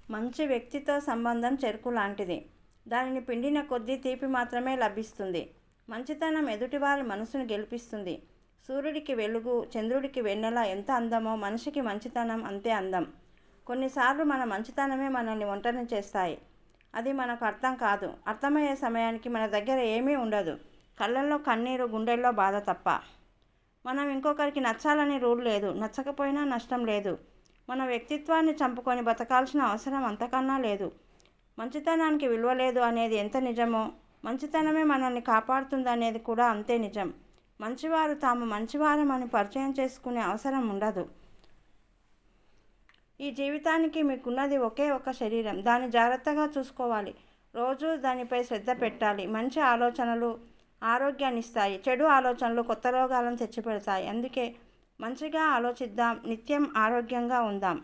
మంచి వ్యక్తితో సంబంధం చెరుకు లాంటిది. దానిని పిండిన కొద్దీ తీపి మాత్రమే లభిస్తుంది. మంచితనం ఎదుటివారి మనసును గెలిపిస్తుంది. సూర్యుడికి వెలుగు, చంద్రుడికి వెన్నెల ఎంత అందమో మనిషికి మంచితనం అంతే అందం. కొన్నిసార్లు మన మంచితనమే మనల్ని ఒంటరిని చేస్తాయి. అది మనకు అర్థం కాదు. అర్థమయ్యే సమయానికి మన దగ్గర ఏమీ ఉండదు. కళ్ళల్లో కన్నీరు, గుండెల్లో బాధ తప్ప. మనం ఇంకొకరికి నచ్చాలని రూల్ లేదు. నచ్చకపోయినా నష్టం లేదు. మన వ్యక్తిత్వాన్ని చంపుకొని బతకాల్సిన అవసరం అంతకన్నా లేదు. మంచితనానికి విలువ లేదు అనేది ఎంత నిజమో, మంచితనమే మనల్ని కాపాడుతుందనేది కూడా అంతే నిజం. మంచివారు తాము మంచివారమని పరిచయం చేసుకునే అవసరం ఉండదు. ఈ జీవితానికి మీకున్నది ఒకే ఒక శరీరం. దాన్ని జాగ్రత్తగా చూసుకోవాలి. రోజు దానిపై శ్రద్ధ పెట్టాలి. మంచి ఆలోచనలు ఆరోగ్యాన్ని ఇస్తాయి. చెడు ఆలోచనలు కొత్త రోగాలను తెచ్చిపెడతాయి. అందుకే మంచిగా ఆలోచిద్దాం. నిత్యం ఆరోగ్యంగా ఉందాం.